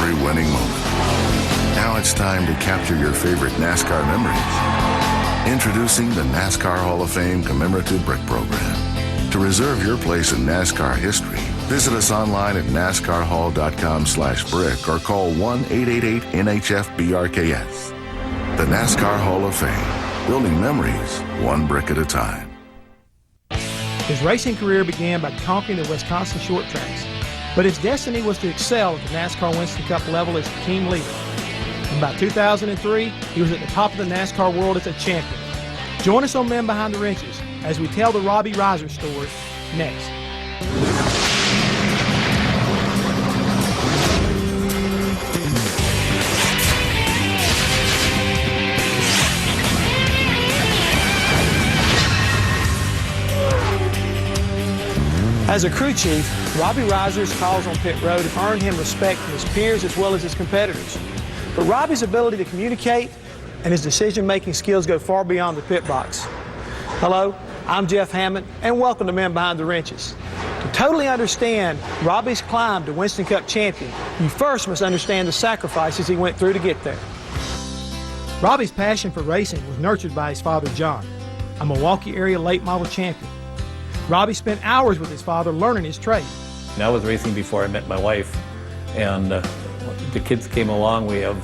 every winning moment. Now it's time to capture your favorite NASCAR memories. Introducing the NASCAR Hall of Fame Commemorative Brick Program. To reserve your place in NASCAR history, visit us online at nascarhall.com/brick or call 1-888-NHF-BRKS. The NASCAR Hall of Fame, building memories one brick at a time. His racing career began by conquering the Wisconsin short tracks, but his destiny was to excel at the NASCAR Winston Cup level as a team leader. In about 2003, he was at the top of the NASCAR world as a champion. Join us on Men Behind the Wrenches as we tell the Robbie Reiser story next. As a crew chief, Robbie Reiser's calls on pit road have earned him respect from his peers as well as his competitors. But Robbie's ability to communicate and his decision-making skills go far beyond the pit box. Hello, I'm Jeff Hammond, and welcome to Men Behind the Wrenches. To totally understand Robbie's climb to Winston Cup champion, you first must understand the sacrifices he went through to get there. Robbie's passion for racing was nurtured by his father, John, a Milwaukee area late model champion. Robbie spent hours with his father learning his trade. I was racing before I met my wife, and the kids came along. We have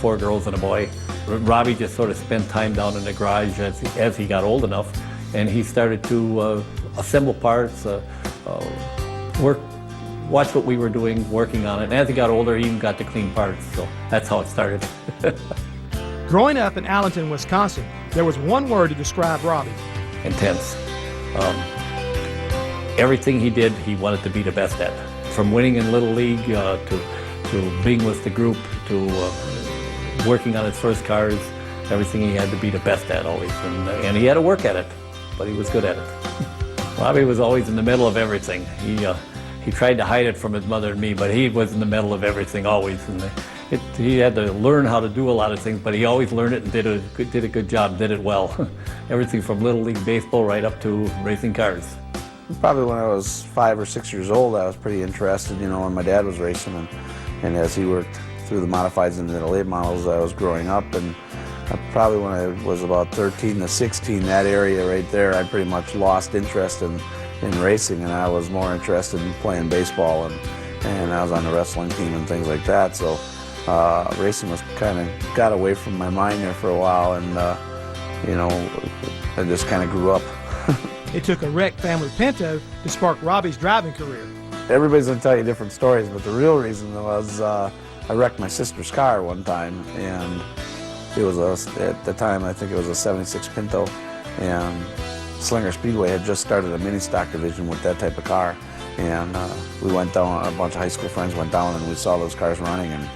4 girls and a boy. Robbie just sort of spent time down in the garage as he got old enough, and he started to assemble parts, watch what we were doing, working on it. And as he got older, he even got to clean parts, so that's how it started. Growing up in Allenton, Wisconsin, there was one word to describe Robbie. Intense. Everything he did, he wanted to be the best at. From winning in Little League to being with the group to working on his first cars, everything he had to be the best at always. And he had to work at it, but he was good at it. Robbie was always in the middle of everything. He tried to hide it from his mother and me, but he was in the middle of everything always. And he had to learn how to do a lot of things, but he always learned it and did a good job, did it well. Everything from Little League baseball right up to racing cars. Probably when I was 5 or 6 years old, I was pretty interested, when my dad was racing. And as he worked through the modifieds and the late models, I was growing up. And probably when I was about 13 to 16, that area right there, I pretty much lost interest in racing. And I was more interested in playing baseball. And I was on the wrestling team and things like that. So racing was kind of got away from my mind there for a while. And, I just kind of grew up. It took a wrecked family Pinto to spark Robbie's driving career. Everybody's going to tell you different stories, but the real reason was I wrecked my sister's car one time, and it was at the time, I think it was a 76 Pinto, and Slinger Speedway had just started a mini stock division with that type of car, and we went down, a bunch of high school friends went down, and we saw those cars running, and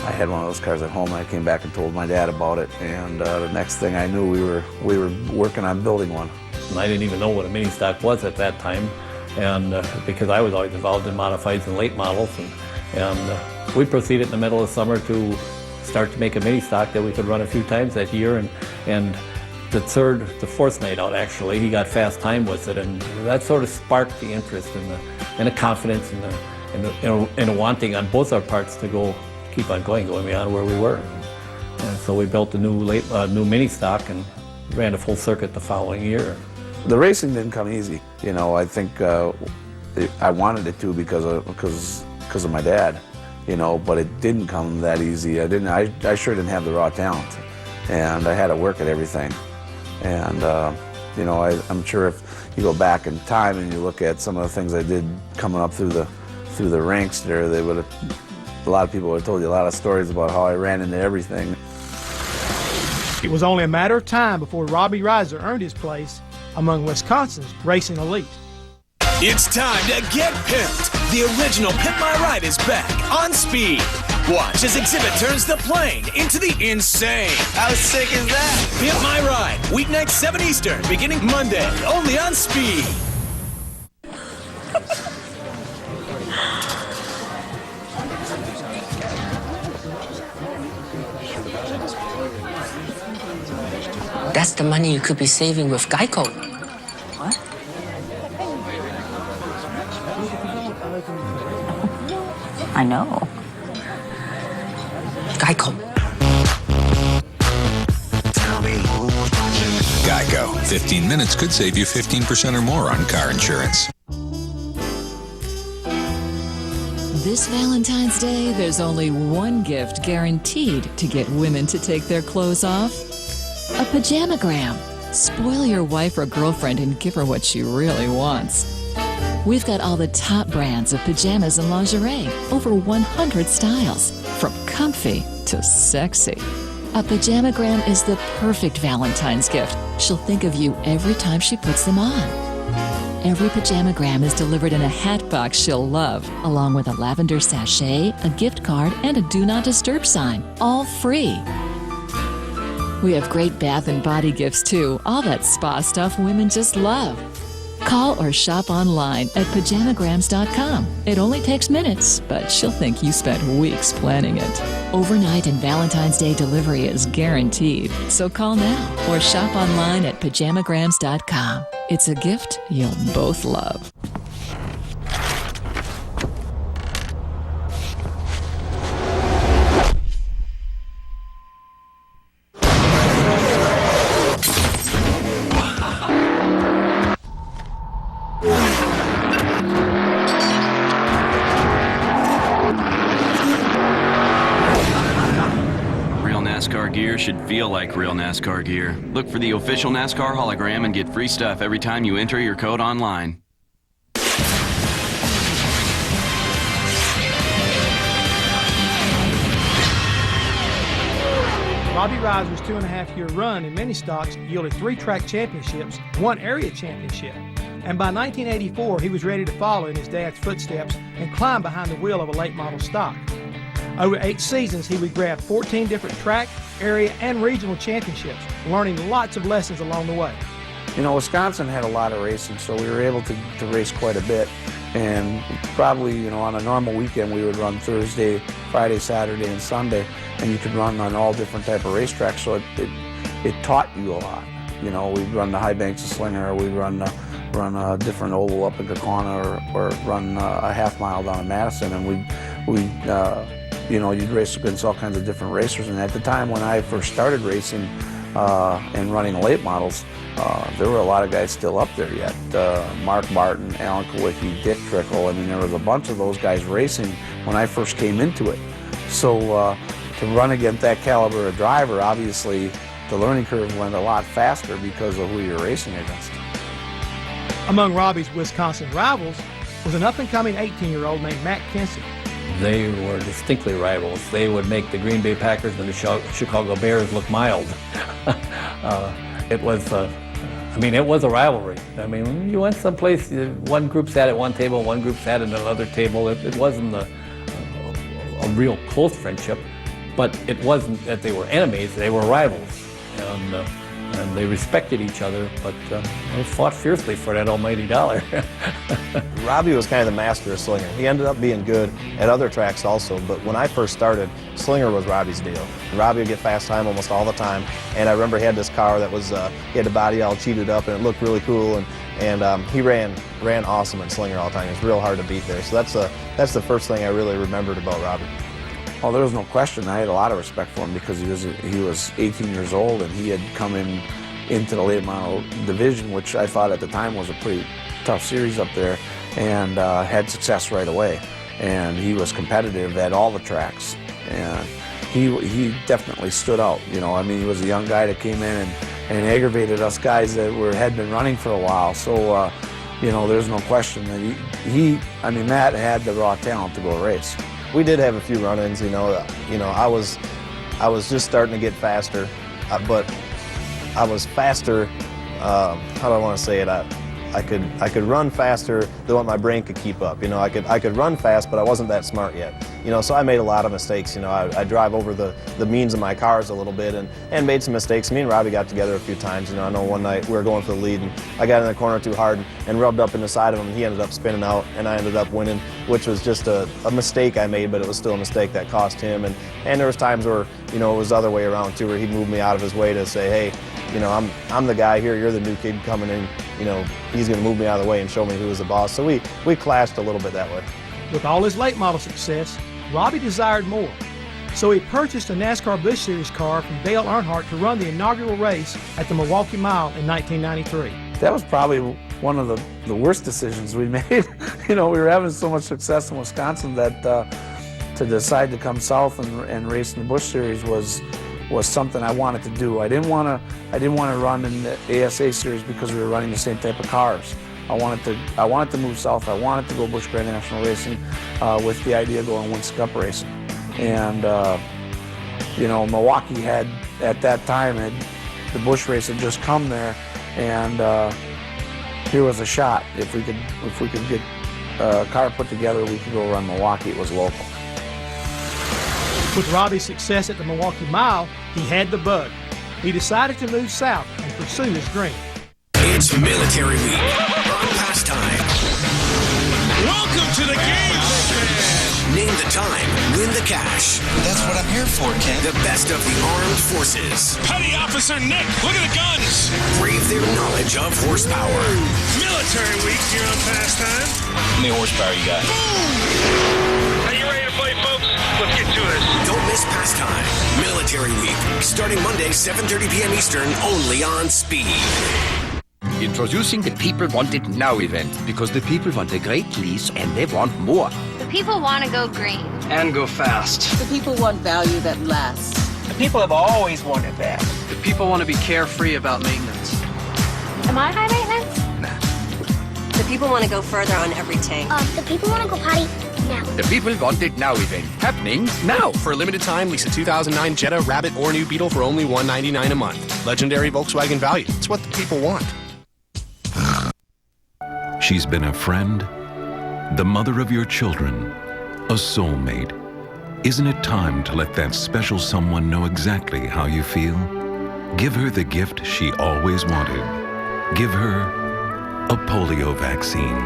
I had one of those cars at home, and I came back and told my dad about it, and the next thing I knew, we were working on building one. And I didn't even know what a mini stock was at that time, and because I was always involved in modifieds and late models, and we proceeded in the middle of summer to start to make a mini stock that we could run a few times that year, and the fourth night out actually, he got fast time with it, and that sort of sparked the interest and the confidence and the wanting on both our parts to keep on going beyond where we were, and so we built a new mini stock and ran a full circuit the following year. The racing didn't come easy. I think I wanted it to because of my dad, but it didn't come that easy. I sure didn't have the raw talent, and I had to work at everything. And I'm sure if you go back in time and you look at some of the things I did coming up through the ranks there, a lot of people would have told you a lot of stories about how I ran into everything. It was only a matter of time before Robbie Reiser earned his place among Wisconsin's racing elite. It's time to get pimped. The original Pimp My Ride is back on Speed. Watch as Exhibit turns the plane into the insane. How sick is that? Pimp My Ride, weeknight 7 Eastern, beginning Monday, only on Speed. That's the money you could be saving with Geico. What? I know. Geico. Geico. 15 minutes could save you 15% or more on car insurance. This Valentine's Day, there's only one gift guaranteed to get women to take their clothes off. A pajamagram. Spoil your wife or girlfriend and give her what she really wants. We've got all the top brands of pajamas and lingerie, over 100 styles, from comfy to sexy. A pajamagram is the perfect Valentine's gift. She'll think of you every time she puts them on. Every pajamagram is delivered in a hat box she'll love, along with a lavender sachet, a gift card, and a Do Not Disturb sign, all free. We have great bath and body gifts too, all that spa stuff women just love. Call or shop online at pajamagrams.com. It only takes minutes, but she'll think you spent weeks planning it. Overnight and Valentine's Day delivery is guaranteed, so call now or shop online at pajamagrams.com. It's a gift you'll both love. NASCAR gear should feel like real NASCAR gear. Look for the official NASCAR hologram and get free stuff every time you enter your code online. Robbie Reiser's 2.5-year run in mini stocks yielded 3 track championships, 1 area championship. And by 1984, he was ready to follow in his dad's footsteps and climb behind the wheel of a late model stock. Over 8 seasons, he would grab 14 different track, area, and regional championships, learning lots of lessons along the way. You know, Wisconsin had a lot of racing, so we were able to race quite a bit. And probably, you know, on a normal weekend, we would run Thursday, Friday, Saturday, and Sunday. And you could run on all different type of racetracks, so it taught you a lot. You know, we'd run the high banks of Slinger, or we'd run a different oval up in Kaukauna, or run a half mile down in Madison, and you know, you'd race against all kinds of different racers. And at the time when I first started racing and running late models, there were a lot of guys still up there yet. Mark Martin, Alan Kowicki, Dick Trickle. I mean, there was a bunch of those guys racing when I first came into it. So to run against that caliber of driver, obviously the learning curve went a lot faster because of who you're racing against. Among Robbie's Wisconsin rivals was an up-and-coming 18-year-old named Matt Kenseth. They were distinctly rivals. They would make the Green Bay Packers and the Chicago Bears look mild. It was a rivalry. I mean, when you went someplace, one group sat at one table, one group sat at another table. It wasn't a real close friendship, but it wasn't that they were enemies. They were rivals, and they respected each other, but they fought fiercely for that almighty dollar. Robbie was kind of the master of Slinger. He ended up being good at other tracks also, but when I first started, Slinger was Robbie's deal. Robbie would get fast time almost all the time, and I remember he had this car that was, he had the body all cheated up, and it looked really cool, and he ran awesome in Slinger all the time. It was real hard to beat there, so that's the first thing I really remembered about Robbie. Oh, there was no question. I had a lot of respect for him because he was 18 years old and he had come into the late model division, which I thought at the time was a pretty tough series up there, and had success right away. And he was competitive at all the tracks, and he definitely stood out. You know, I mean, he was a young guy that came in and aggravated us guys that had been running for a while. So, you know, there's no question that Matt had the raw talent to go race. We did have a few run-ins, you know, I was just starting to get faster, but I was faster, how do I want to say it, I could run faster than what my brain could keep up, you know, I could run fast, but I wasn't that smart yet, you know, so I made a lot of mistakes, you know, I drive over the means of my cars a little bit and made some mistakes. Me and Robbie got together a few times, you know, I know one night we were going for the lead and I got in the corner too hard and rubbed up in the side of him and he ended up spinning out and I ended up winning, which was just a mistake I made, but it was still a mistake that cost him, and there was times where, you know, it was the other way around too, where he'd move me out of his way to say, hey, you know, I'm the guy here, you're the new kid coming in, you know, he's going to move me out of the way and show me who was the boss. So we clashed a little bit that way. With all his late model success, Robbie desired more. So he purchased a NASCAR Busch Series car from Dale Earnhardt to run the inaugural race at the Milwaukee Mile in 1993. That was probably one of the worst decisions we made. We were having so much success in Wisconsin that to decide to come south and race in the Busch Series was something I wanted to do. I didn't want to run in the ASA Series because we were running the same type of cars. I wanted to move south. I wanted to go Busch Grand National Racing with the idea of going Winston Cup racing. And Milwaukee had at that time the Busch race had just come there, and here was a shot. If we could get a car put together, we could go run Milwaukee. It was local. With Robbie's success at the Milwaukee Mile, he had the bug. He decided to move south and pursue his dream. It's Military Week on Pastime. Welcome to the game, Name the time, win the cash. That's what I'm here for, Ken. The best of the armed forces. Petty Officer Nick, look at the guns. Brave their knowledge of horsepower. Military Week here on Pastime. How many horsepower you got? Are you ready to play, folks? Let's get to this. Don't miss Pastime. Military Week, starting Monday, 7:30 p.m. Eastern, only on Speed. Introducing the People Want It Now event, because the people want a great lease and they want more. The people want to go green. And go fast. The people want value that lasts. The people have always wanted that. The people want to be carefree about maintenance. Am I high maintenance? Nah. The people want to go further on every tank. The people want to go potty now. The People Want It Now event, happening now. For a limited time, lease a 2009 Jetta, Rabbit, or new Beetle for only $199 a month. Legendary Volkswagen value. It's what the people want. She's been a friend, the mother of your children, a soulmate. Isn't it time to let that special someone know exactly how you feel? Give her the gift she always wanted. Give her a polio vaccine.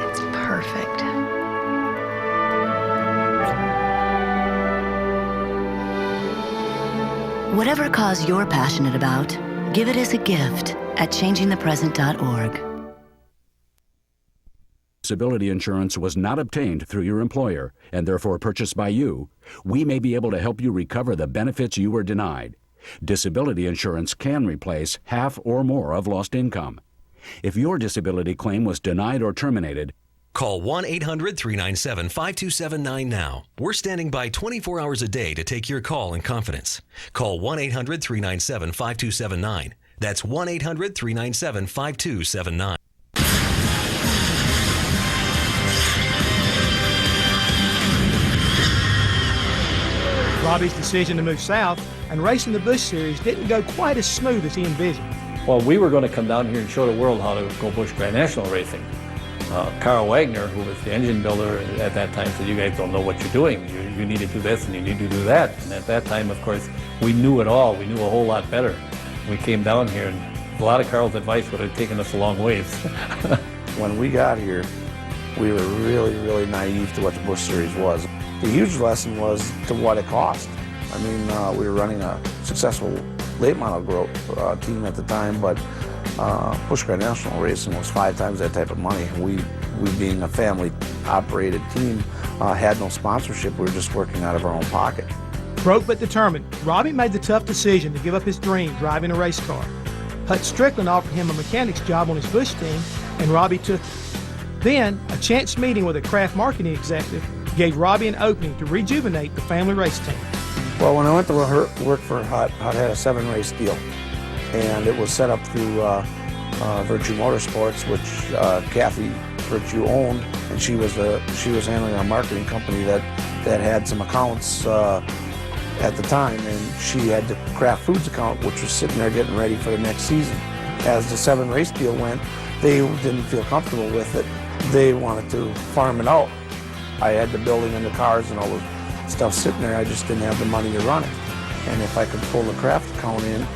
It's perfect. Whatever cause you're passionate about, give it as a gift at changingthepresent.org. Disability insurance was not obtained through your employer and therefore purchased by you, we may be able to help you recover the benefits you were denied. Disability insurance can replace half or more of lost income. If your disability claim was denied or terminated, call 1-800-397-5279 now. We're standing by 24 hours a day to take your call in confidence. Call 1-800-397-5279. That's 1-800-397-5279. Robbie's decision to move south and race in the Busch Series didn't go quite as smooth as he envisioned. Well, we were going to come down here and show the world how to go Busch Grand National Racing. Carl Wagner, who was the engine builder at that time, said, you guys don't know what you're doing. You need to do this and you need to do that. And at that time, of course, we knew it all. We knew a whole lot better. We came down here, and a lot of Carl's advice would have taken us a long ways. When we got here, we were really, really naive to what the Busch Series was. The huge lesson was to what it cost. I mean, we were running a successful late model team at the time, but Busch Grand National Racing was 5 times that type of money. We being a family-operated team, had no sponsorship. We were just working out of our own pocket. Broke but determined, Robbie made the tough decision to give up his dream driving a race car. Hut Strickland offered him a mechanic's job on his Busch team, and Robbie took it. Then, a chance meeting with a Kraft marketing executive gave Robbie an opening to rejuvenate the family race team. Well, when I went to work for Hut, Hut had a 7-race deal, and it was set up through Virtue Motorsports, which Kathy Virtue owned, and she was handling our marketing company that had some accounts at the time, and she had the Kraft Foods account, which was sitting there getting ready for the next season. As the 7-race deal went, they didn't feel comfortable with it. They wanted to farm it out. I had the building and the cars and all the stuff sitting there. I just didn't have the money to run it. And if I could pull the Kraft account in,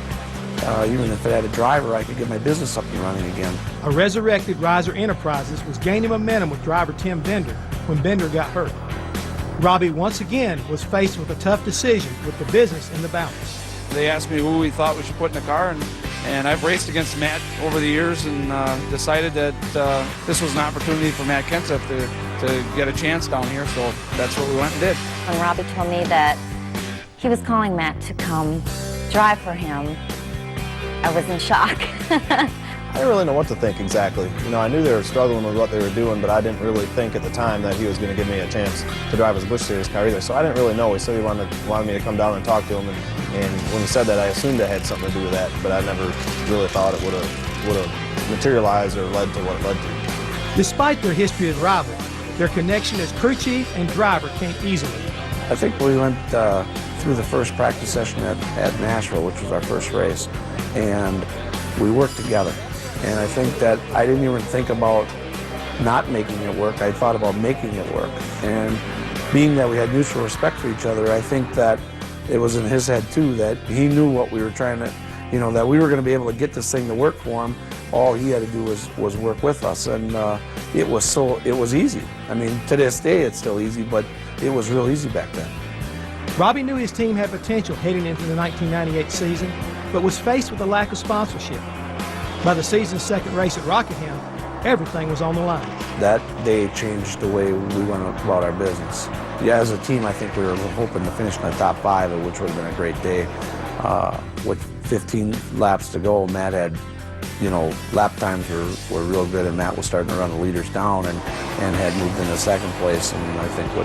even if it had a driver, I could get my business up and running again. A resurrected Reiser Enterprises was gaining momentum with driver Tim Bender when Bender got hurt. Robbie once again was faced with a tough decision with the business in the balance. They asked me who we thought we should put in the car, and I've raced against Matt over the years and decided that this was an opportunity for Matt Kenseth to get a chance down here, so that's what we went and did. When Robbie told me that he was calling Matt to come drive for him, I was in shock. I didn't really know what to think exactly. You know, I knew they were struggling with what they were doing, but I didn't really think at the time that he was going to give me a chance to drive his Busch Series car either. So I didn't really know. He said he wanted me to come down and talk to him, and when he said that, I assumed it had something to do with that, but I never really thought it would have materialized or led to what it led to. Despite their history as rivals, their connection as crew chief and driver came easily. I think we went through the first practice session at Nashville, which was our first race, and we worked together. And I think that I didn't even think about not making it work. I thought about making it work. And being that we had mutual respect for each other, I think that it was in his head too, that he knew what we were trying to, you know, that we were going to be able to get this thing to work for him. All he had to do was work with us, and it was easy. I mean, to this day it's still easy, but it was real easy back then. Robbie knew his team had potential heading into the 1998 season, but was faced with a lack of sponsorship. By the season's second race at Rockingham, everything was on the line. That day changed the way we went about our business. Yeah, as a team, I think we were hoping to finish in the top 5, which would have been a great day. With 15 laps to go, Matt had, you know, lap times were real good, and Matt was starting to run the leaders down and had moved into second place. And I think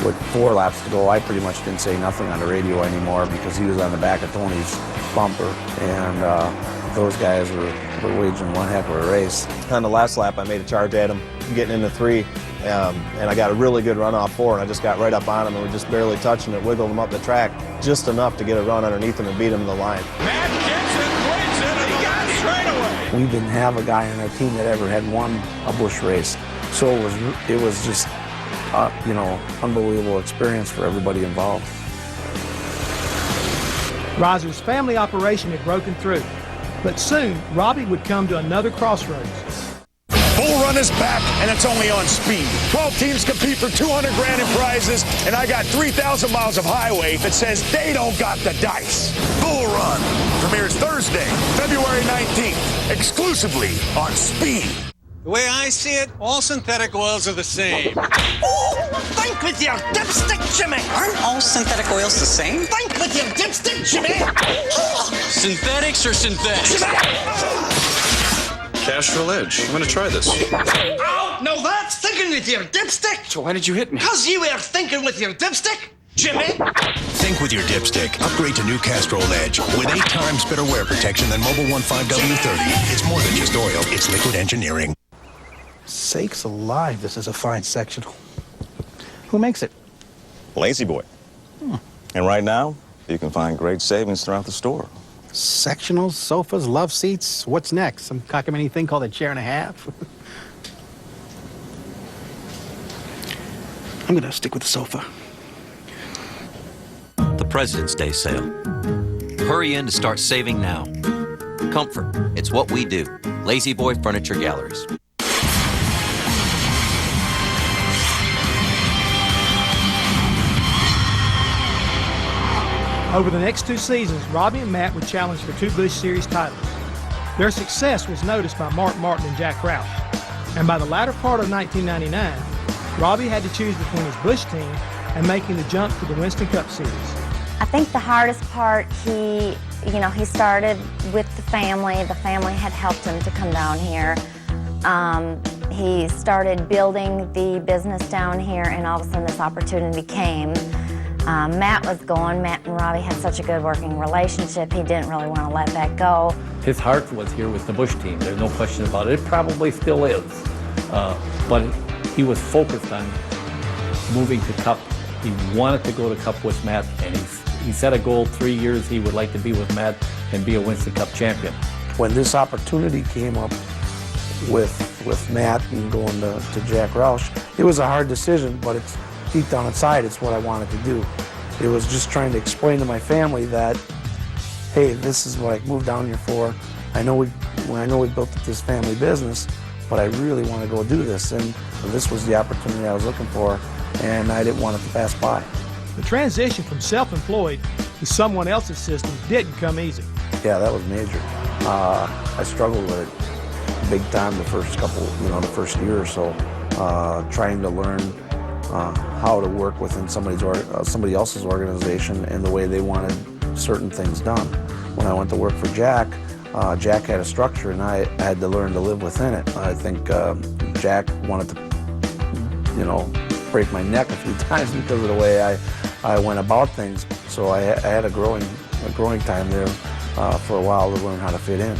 with 4 laps to go, I pretty much didn't say nothing on the radio anymore because he was on the back of Tony's bumper, and those guys were waging one heck of a race. On the last lap, I made a charge at him, getting into 3, and I got a really good run off 4, and I just got right up on him, and we just barely touched him. It wiggled him up the track just enough to get a run underneath him and beat him to the line. Matt Kenseth wins it, and he got it straight away. We didn't have a guy on our team that ever had won a Busch race, so it was just you know, unbelievable experience for everybody involved. Reiser's family operation had broken through, but soon Robbie would come to another crossroads. Bull Run is back, and it's only on speed. 12 teams compete for $200 grand in prizes, and I got 3,000 miles of highway that says they don't got the dice. Bull Run premieres Thursday, February 19th, exclusively on Speed. The way I see it, all synthetic oils are the same. Oh, think with your dipstick, Jimmy. Aren't all synthetic oils the same? Think with your dipstick, Jimmy. Synthetics or synthetics? Castrol Edge. I'm going to try this. Oh, no, that's thinking with your dipstick. So why did you hit me? Because you were thinking with your dipstick, Jimmy. Think with your dipstick. Upgrade to new Castrol Edge with 8 times better wear protection than Mobil 15W30. It's more than just oil. It's liquid engineering. Sakes alive, this is a fine sectional. Who makes it? Lazy Boy. And right now, you can find great savings throughout the store. Sectionals, sofas, love seats. What's next? Some cockamamie thing called a chair and a half? I'm gonna stick with the sofa. The President's Day sale. Hurry in to start saving now. Comfort, it's what we do. Lazy Boy Furniture Galleries. Over the next 2 seasons, Robbie and Matt would challenge for 2 Busch Series titles. Their success was noticed by Mark Martin and Jack Roush. And by the latter part of 1999, Robbie had to choose between his Busch team and making the jump to the Winston Cup Series. I think the hardest part, he started with the family. The family had helped him to come down here. He started building the business down here, and all of a sudden this opportunity came. Matt was gone. Matt and Robbie had such a good working relationship, he didn't really want to let that go. His heart was here with the Busch team. There's no question about it. It probably still is. But he was focused on moving to Cup. He wanted to go to Cup with Matt, and he set a goal 3 years he would like to be with Matt and be a Winston Cup champion. When this opportunity came up with Matt and going to Jack Roush, it was a hard decision, but it's deep down inside, it's what I wanted to do. It was just trying to explain to my family that, hey, this is what I moved down here for. I know we built up this family business, but I really want to go do this, and this was the opportunity I was looking for, and I didn't want it to pass by. The transition from self-employed to someone else's system didn't come easy. Yeah, that was major. I struggled with it big time the first year or so, trying to learn how to work within somebody else's organization and the way they wanted certain things done. When I went to work for Jack, Jack had a structure and I had to learn to live within it. I think Jack wanted to, break my neck a few times because of the way I went about things. So I had a growing time there for a while to learn how to fit in.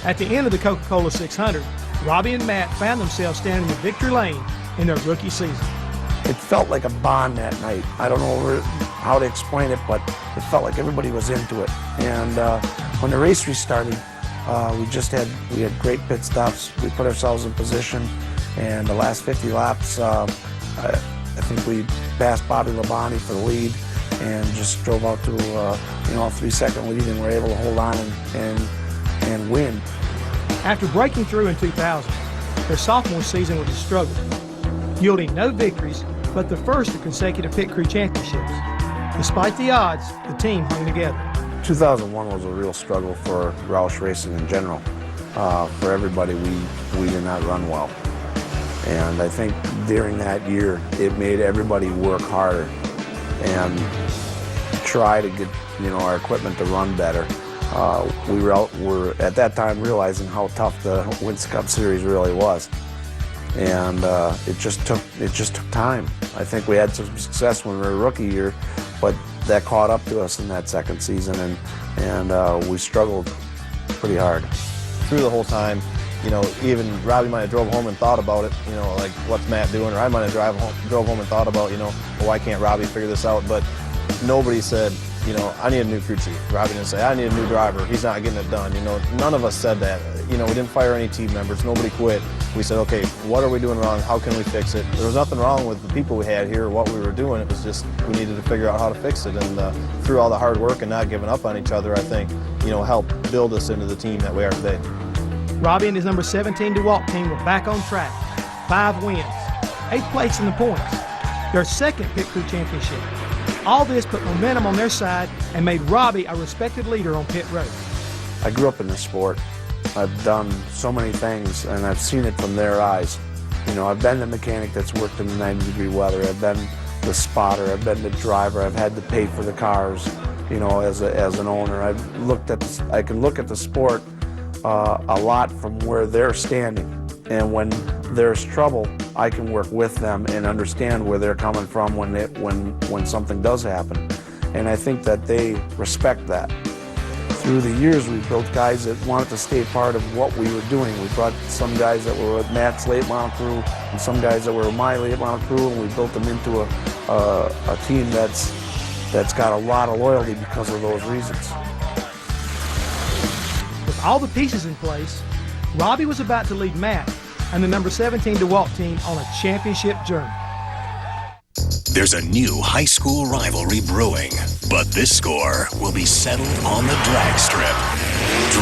At the end of the Coca-Cola 600, Robbie and Matt found themselves standing in victory lane in their rookie season. It felt like a bond that night. I don't know how to explain it, but it felt like everybody was into it. And when the race restarted, we had great pit stops. We put ourselves in position, and the last 50 laps, I think we passed Bobby Labonte for the lead, and just drove out to a 3-second lead, and were able to hold on and win. After breaking through in 2000, their sophomore season was a struggle, yielding no victories, but the first of consecutive pit crew championships. Despite the odds, the team hung together. 2001 was a real struggle for Roush Racing in general. For everybody, we did not run well. And I think during that year, it made everybody work harder and try to get our equipment to run better. We were at that time realizing how tough the Wins Cup Series really was, and it just took time. I think we had some success when we were a rookie year, but that caught up to us in that second season, and we struggled pretty hard. Through the whole time, even Robbie might have drove home and thought about it, like, what's Matt doing? Or I might have drove home and thought about, well, why can't Robbie figure this out? But nobody said, I need a new crew chief. Robbie didn't say, I need a new driver. He's not getting it done. None of us said that. We didn't fire any team members. Nobody quit. We said, okay, what are we doing wrong? How can we fix it? There was nothing wrong with the people we had here or what we were doing. It was just we needed to figure out how to fix it. And through all the hard work and not giving up on each other, I think, helped build us into the team that we are today. Robbie and his number 17 DeWalt team were back on track. 5 wins, 8th place in the points, their second pit crew championship. All this put momentum on their side and made Robbie a respected leader on pit road. I grew up in this sport. I've done so many things, and I've seen it from their eyes. I've been the mechanic that's worked in the 90-degree weather. I've been the spotter. I've been the driver. I've had to pay for the cars, as an owner. I can look at the sport a lot from where they're standing, and when there's trouble, I can work with them and understand where they're coming from when something does happen, and I think that they respect that. Through the years, we built guys that wanted to stay part of what we were doing. We brought some guys that were with Matt's late model crew and some guys that were with my late model crew, and we built them into a team that's got a lot of loyalty because of those reasons. With all the pieces in place, Robbie was about to lead Matt and the number 17 DeWalt team on a championship journey. There's a new high school rivalry brewing, but this score will be settled on the drag strip.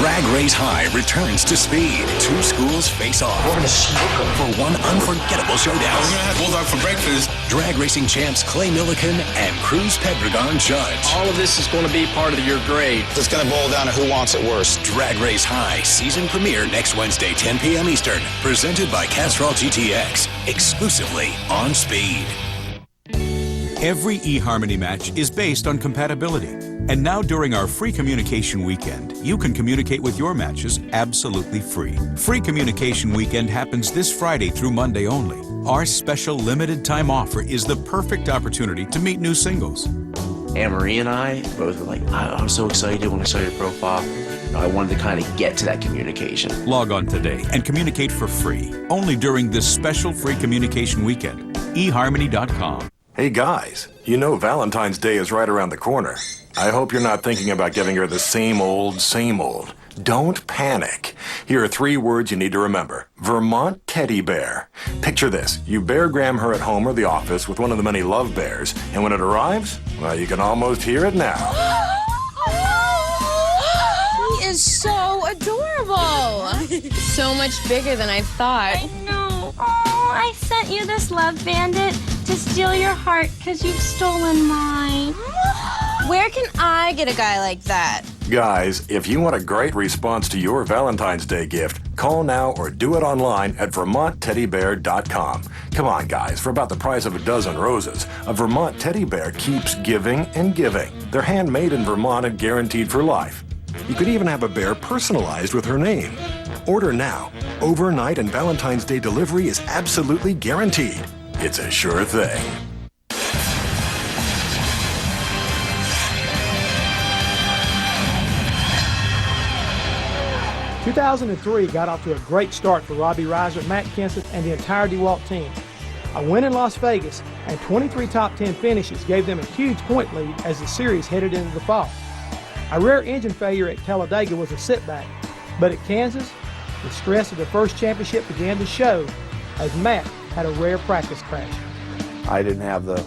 Drag Race High returns to speed. 2 schools face off for one unforgettable showdown. We're gonna have bulldog for breakfast. Drag racing champs Clay Milliken and Cruz Pedregon judge. All of this is going to be part of your grade. It's going to boil down to who wants it worse. Drag Race High season premiere next Wednesday, 10 p.m. Eastern. Presented by Castrol GTX. Exclusively on Speed. Every eHarmony match is based on compatibility. And now during our free communication weekend, you can communicate with your matches absolutely free. Free communication weekend happens this Friday through Monday only. Our special limited time offer is the perfect opportunity to meet new singles. Anne-Marie and I both were like, I was so excited when I saw your profile. I wanted to kind of get to that communication. Log on today and communicate for free. Only during this special free communication weekend. eHarmony.com. Hey guys, you know Valentine's Day is right around the corner. I hope you're not thinking about giving her the same old, same old. Don't panic. Here are 3 words you need to remember. Vermont teddy bear. Picture this. You beargram her at home or the office with one of the many love bears, and when it arrives, well, you can almost hear it now. He is so adorable. So much bigger than I thought. I know. Oh, I sent you this love bandit to steal your heart because you've stolen mine. Where can I get a guy like that? Guys, if you want a great response to your Valentine's Day gift, call now or do it online at VermontTeddyBear.com. Come on, guys, for about the price of a dozen roses, a Vermont teddy bear keeps giving and giving. They're handmade in Vermont and guaranteed for life. You could even have a bear personalized with her name. Order now. Overnight and Valentine's Day delivery is absolutely guaranteed. It's a sure thing. 2003 got off to a great start for Robbie Reiser, Matt Kenseth, and the entire DeWalt team. A win in Las Vegas and 23 top 10 finishes gave them a huge point lead as the series headed into the fall. A rare engine failure at Talladega was a setback, but at Kansas, the stress of the first championship began to show as Matt had a rare practice crash. I didn't have the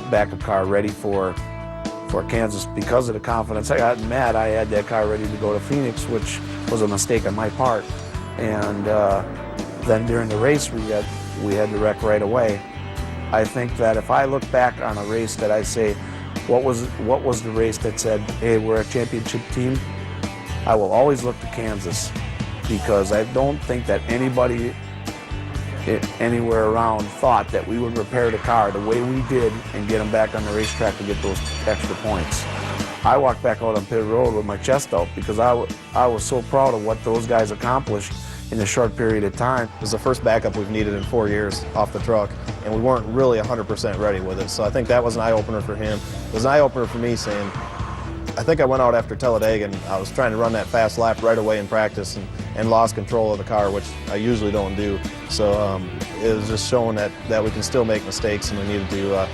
backup car ready for Kansas because of the confidence I got in Matt. I had that car ready to go to Phoenix, which was a mistake on my part. And then during the race, we had to wreck right away. I think that if I look back on a race that I say, what was the race that said, hey, we're a championship team? I will always look to Kansas, because I don't think that anybody anywhere around thought that we would repair the car the way we did and get them back on the racetrack to get those extra points. I walked back out on pit road with my chest out because I was so proud of what those guys accomplished in a short period of time. It was the first backup we've needed in 4 years off the truck, and we weren't really 100% ready with it. So I think that was an eye-opener for him. It was an eye-opener for me, saying, I think I went out after Talladega and I was trying to run that fast lap right away in practice and lost control of the car, which I usually don't do. So it was just showing that we can still make mistakes, and we needed to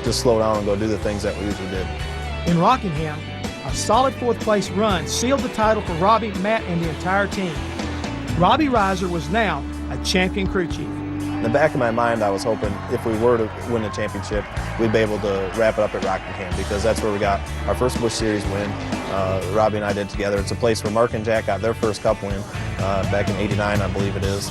just slow down and go do the things that we usually did. In Rockingham, a solid fourth-place run sealed the title for Robbie, Matt, and the entire team. Robbie Reiser was now a champion crew chief. In the back of my mind, I was hoping if we were to win the championship, we'd be able to wrap it up at Rockingham, because that's where we got our first Busch Series win. Robbie and I did together. It's a place where Mark and Jack got their first Cup win back in '89, I believe it is.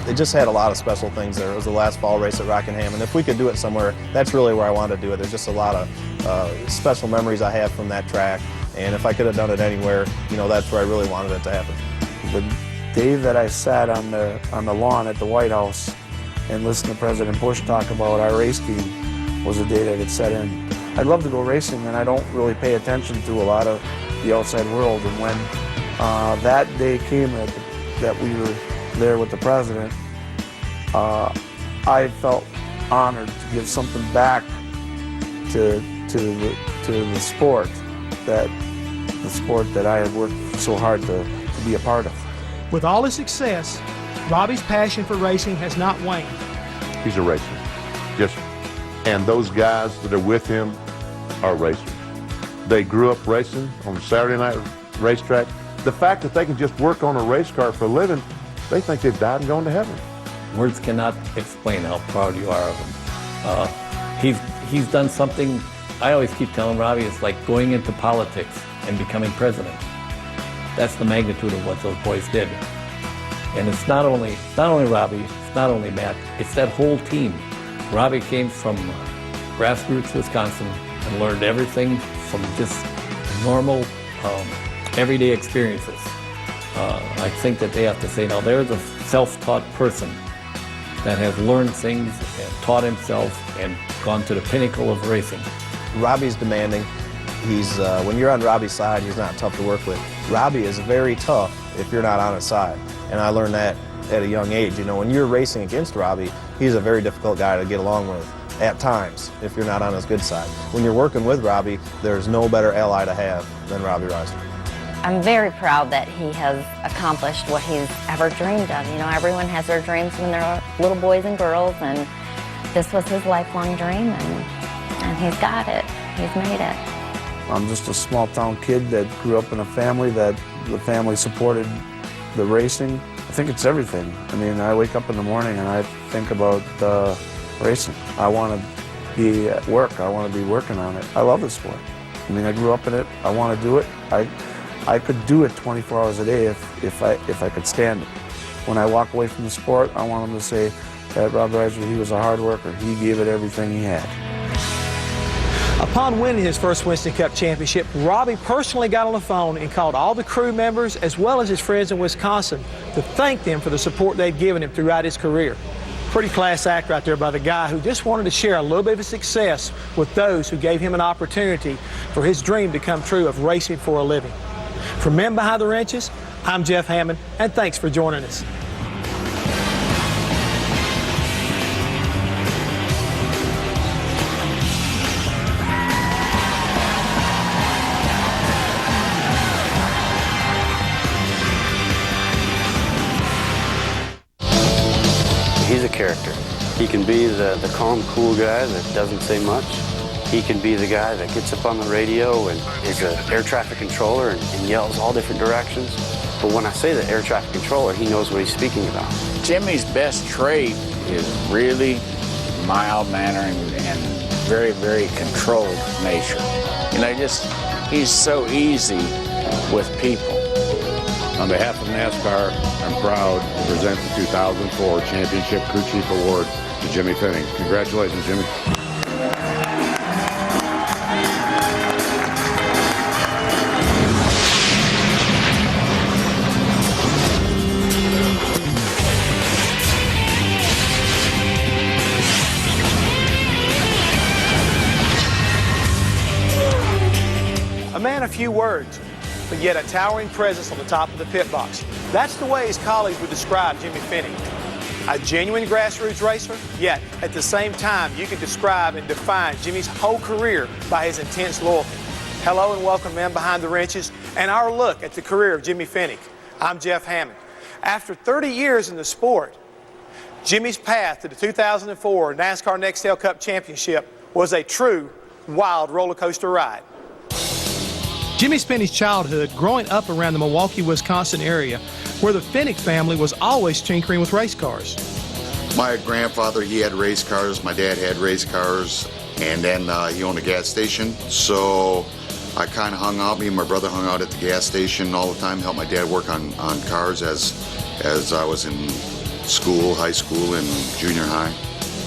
It just had a lot of special things there. It was the last fall race at Rockingham, and if we could do it somewhere, that's really where I wanted to do it. There's just a lot of special memories I have from that track, and if I could have done it anywhere, that's where I really wanted it to happen. The day that I sat on the lawn at the White House and listened to President Bush talk about our race team was the day that it set in. I'd love to go racing, and I don't really pay attention to a lot of the outside world. And when that day came that we were there with the president, I felt honored to give something back to the sport that I had worked so hard to be a part of. With all his success, Robbie's passion for racing has not waned. He's a racer, yes, and those guys that are with him are racers. They grew up racing on the Saturday night racetrack. The fact that they can just work on a race car for a living, they think they've died and gone to heaven. Words cannot explain how proud you are of him. He's done something, I always keep telling Robbie, it's like going into politics and becoming president. That's the magnitude of what those boys did. And it's not only Robbie, it's not only Matt, it's that whole team. Robbie came from grassroots Wisconsin and learned everything from just normal, everyday experiences. I think that they have to say, now there's a self-taught person that has learned things and taught himself and gone to the pinnacle of racing. Robbie's demanding. He's when you're on Robbie's side, he's not tough to work with. Robbie is very tough if you're not on his side, and I learned that at a young age. When you're racing against Robbie, he's a very difficult guy to get along with at times if you're not on his good side. When you're working with Robbie, there's no better ally to have than Robbie Reiser. I'm very proud that he has accomplished what he's ever dreamed of. Everyone has their dreams when they're little boys and girls, and this was his lifelong dream, and he's got it. He's made it. I'm just a small town kid that grew up in a family that the family supported the racing. I think it's everything. I wake up in the morning and I think about racing. I want to be at work. I want to be working on it. I love the sport. I grew up in it. I want to do it. I could do it 24 hours a day if I could stand it. When I walk away from the sport, I want them to say that Robbie Reiser, he was a hard worker. He gave it everything he had. Upon winning his first Winston Cup championship, Robbie personally got on the phone and called all the crew members as well as his friends in Wisconsin to thank them for the support they'd given him throughout his career. Pretty class act right there by the guy who just wanted to share a little bit of his success with those who gave him an opportunity for his dream to come true of racing for a living. From Men Behind the Wrenches, I'm Jeff Hammond, and thanks for joining us. He's a character. He can be the calm, cool guy that doesn't say much. He can be the guy that gets up on the radio and is an air traffic controller and yells all different directions. But when I say the air traffic controller, he knows what he's speaking about. Jimmy's best trait is really mild-mannered and very, very controlled nature. You know, he's so easy with people. On behalf of NASCAR, I'm proud to present the 2004 Championship Crew Chief Award to Jimmy Fennig. Congratulations, Jimmy. A man of few words, but yet a towering presence on the top of the pit box. That's the way his colleagues would describe Jimmy Fennig. A genuine grassroots racer, yet at the same time you could describe and define Jimmy's whole career by his intense loyalty. Hello and welcome, Men Behind the Wrenches, and our look at the career of Jimmy Fennig. I'm Jeff Hammond. After 30 years in the sport, Jimmy's path to the 2004 NASCAR Nextel Cup Championship was a true wild roller coaster ride. Jimmy spent his childhood growing up around the Milwaukee, Wisconsin area, where the Fennig family was always tinkering with race cars. My grandfather, he had race cars. My dad had race cars, and then he owned a gas station. So I kind of hung out. Me and my brother hung out at the gas station all the time, helped my dad work on cars as I was in school, high school, and junior high.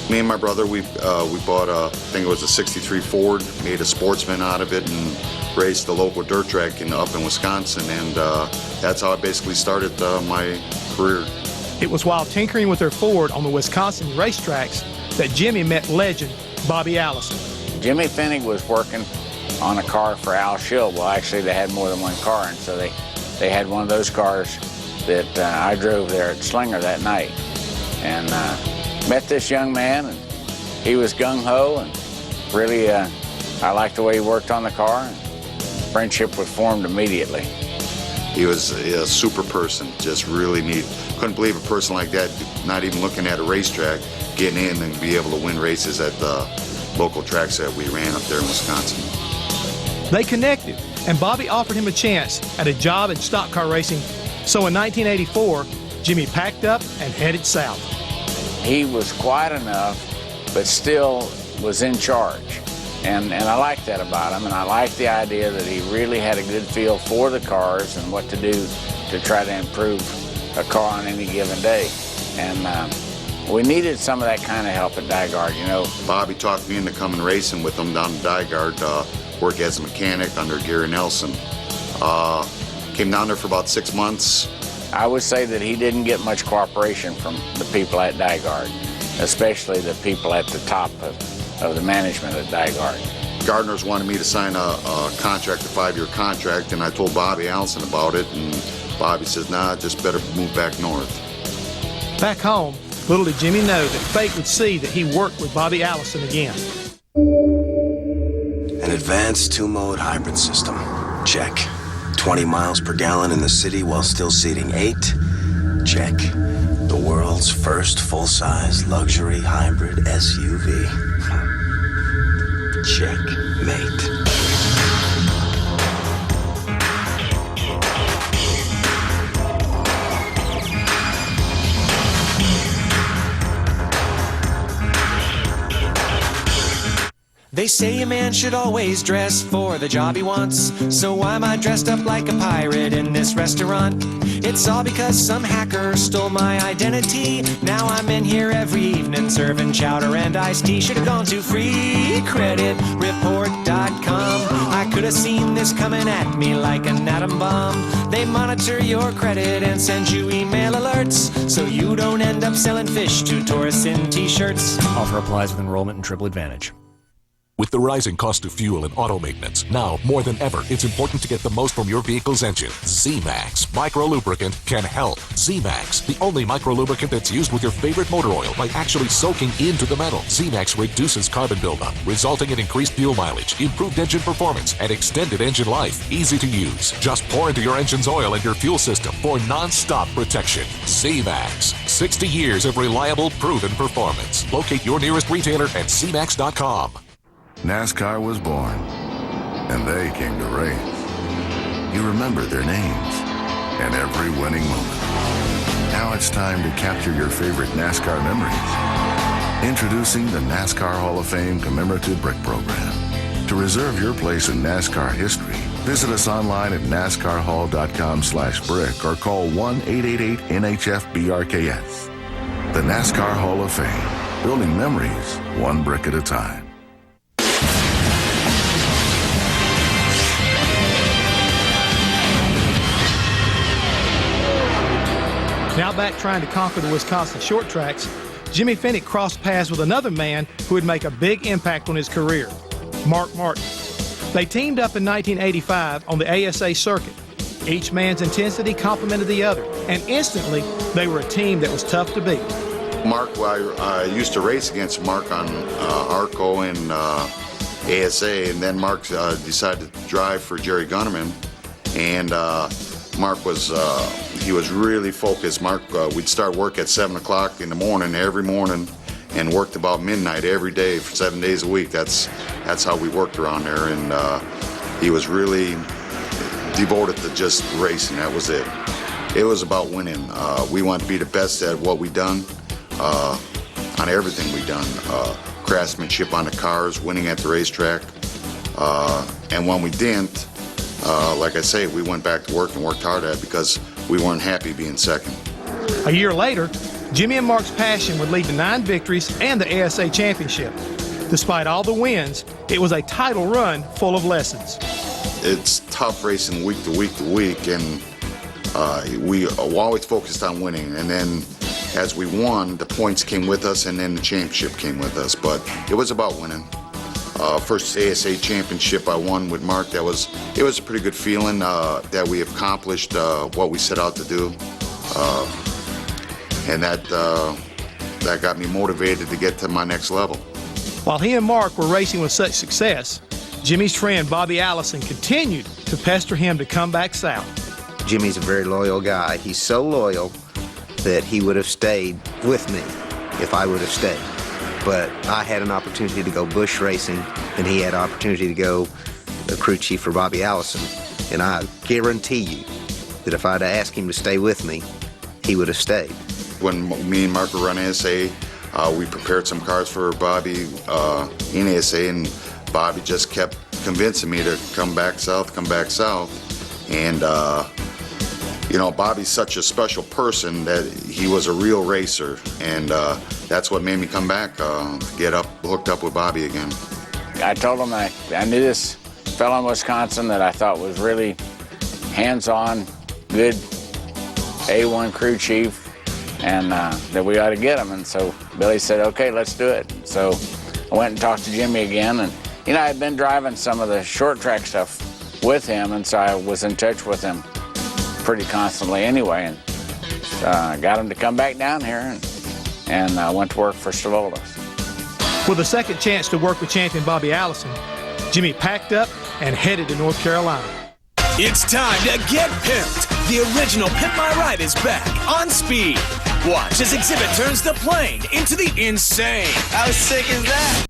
Me and my brother, we bought I think it was a '63 Ford, made a Sportsman out of it, and raced the local dirt track up in Wisconsin, and that's how I basically started my career. It was while tinkering with their Ford on the Wisconsin racetracks that Jimmy met legend Bobby Allison. Jimmy Fennig was working on a car for Al Schill. Well, actually, they had more than one car, and so they had one of those cars that I drove there at Slinger that night. And met this young man, and he was gung-ho, and really I liked the way he worked on the car, and friendship was formed immediately. He was a super person, just really neat. Couldn't believe a person like that, not even looking at a racetrack, getting in and be able to win races at the local tracks that we ran up there in Wisconsin. They connected, and Bobby offered him a chance at a job in stock car racing. So in 1984, Jimmy packed up and headed south. He was quiet enough, but still was in charge. And I liked that about him, and I liked the idea that he really had a good feel for the cars and what to do to try to improve a car on any given day. And we needed some of that kind of help at Dyegard, you know. Bobby talked me into coming racing with him down to Dyegard, work as a mechanic under Gary Nelson. Came down there for about 6 months. I would say that he didn't get much cooperation from the people at Dyegard, especially the people at the top of the management at Dyegard. Gardner's wanted me to sign a contract, a 5-year contract, and I told Bobby Allison about it, and Bobby says, nah, just better move back north. Back home, little did Jimmy know that fate would see that he worked with Bobby Allison again. An advanced 2-mode hybrid system. Check. 20 miles per gallon in the city while still seating 8. Check. The world's first full-size luxury hybrid SUV. Checkmate. They say a man should always dress for the job he wants. So why am I dressed up like a pirate in this restaurant? It's all because some hacker stole my identity. Now I'm in here every evening serving chowder and iced tea. Should have gone to freecreditreport.com. I could have seen this coming at me like an atom bomb. They monitor your credit and send you email alerts, so you don't end up selling fish to tourists in t-shirts. Offer applies with enrollment and Triple Advantage. With the rising cost of fuel and auto maintenance, now more than ever, it's important to get the most from your vehicle's engine. Z-Max Micro Lubricant can help. Z-Max, the only micro lubricant that's used with your favorite motor oil by actually soaking into the metal. Z-Max reduces carbon buildup, resulting in increased fuel mileage, improved engine performance, and extended engine life. Easy to use. Just pour into your engine's oil and your fuel system for non-stop protection. Z-Max, 60 years of reliable, proven performance. Locate your nearest retailer at zmax.com. NASCAR was born, and they came to race. You remember their names and every winning moment. Now it's time to capture your favorite NASCAR memories. Introducing the NASCAR Hall of Fame Commemorative Brick Program. To reserve your place in NASCAR history, visit us online at nascarhall.com/brick or call 1-888-NHF-BRKS. The NASCAR Hall of Fame, building memories one brick at a time. Now back trying to conquer the Wisconsin short tracks, Jimmy Fennig crossed paths with another man who would make a big impact on his career, Mark Martin. They teamed up in 1985 on the ASA circuit. Each man's intensity complemented the other, and instantly they were a team that was tough to beat. Mark, I used to race against Mark on ARCO and ASA, and then Mark decided to drive for Jerry Gunnerman, and Mark was he was really focused. Mark, we'd start work at 7 o'clock in the morning every morning and worked about midnight every day for 7 days a week. That's how we worked around there, and he was really devoted to just racing. That was it. It was about winning. We want to be the best at what we done, on everything we done. Craftsmanship on the cars, winning at the racetrack, and when we didn't, like I say, we went back to work and worked hard at it because we weren't happy being second. A year later, Jimmy and Mark's passion would lead to 9 victories and the ASA championship. Despite all the wins, it was a title run full of lessons. It's tough racing week to week to week, and we always focused on winning. And then as we won, the points came with us, and then the championship came with us. But it was about winning. First ASA championship I won with Mark. It was a pretty good feeling that we accomplished what we set out to do, and that got me motivated to get to my next level. While he and Mark were racing with such success, Jimmy's friend Bobby Allison continued to pester him to come back south. Jimmy's a very loyal guy. He's so loyal that he would have stayed with me if I would have stayed. But I had an opportunity to go Busch Racing, and he had an opportunity to go a crew chief for Bobby Allison. And I guarantee you that if I'd asked him to stay with me, he would have stayed. When me and Mark were running ASA, we prepared some cars for Bobby in ASA, and Bobby just kept convincing me to come back south. And, you know, Bobby's such a special person that he was a real racer, and that's what made me come back, get hooked up with Bobby again. I told him I knew this fellow in Wisconsin that I thought was really hands-on, good A1 crew chief, and that we ought to get him. And so Billy said, okay, let's do it. So I went and talked to Jimmy again, and you know, I had been driving some of the short track stuff with him, and so I was in touch with him pretty constantly anyway, and got him to come back down here, and went to work for Stavolas. With a second chance to work with champion Bobby Allison, Jimmy packed up and headed to North Carolina. It's time to get pimped. The original Pimp My Ride is back on speed. Watch as Exhibit turns the plane into the insane. How sick is that?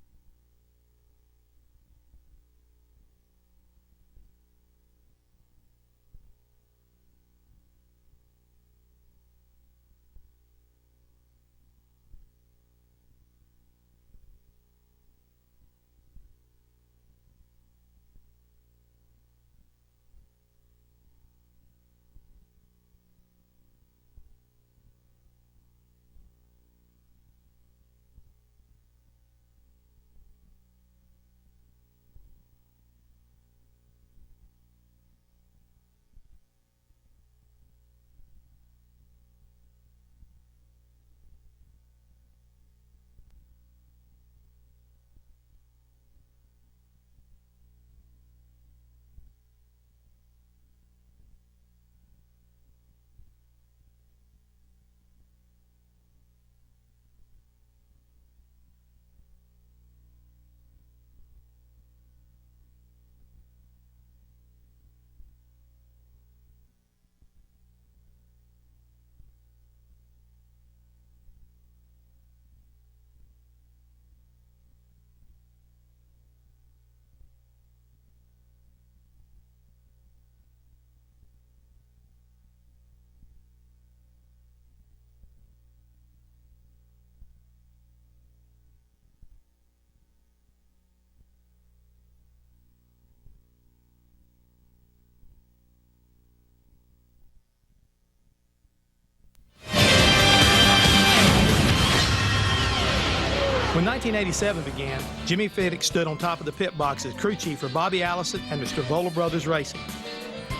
When 1987 began, Jimmy Fennig stood on top of the pit box as crew chief for Bobby Allison and Mr. Vola Brothers Racing.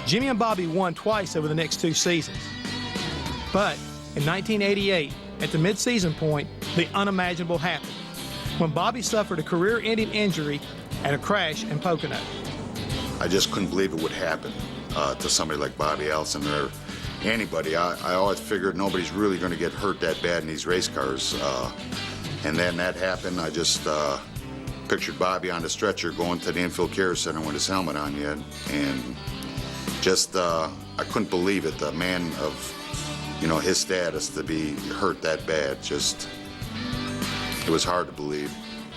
Jimmy and Bobby won twice over the next 2 seasons. But in 1988, at the mid-season point, the unimaginable happened, when Bobby suffered a career-ending injury and a crash in Pocono. I just couldn't believe it would happen to somebody like Bobby Allison or anybody. I always figured nobody's really going to get hurt that bad in these race cars. And then that happened. I just pictured Bobby on the stretcher going to the infield care center with his helmet on yet. And just, I couldn't believe it. The man of, his status to be hurt that bad. Just, it was hard to believe.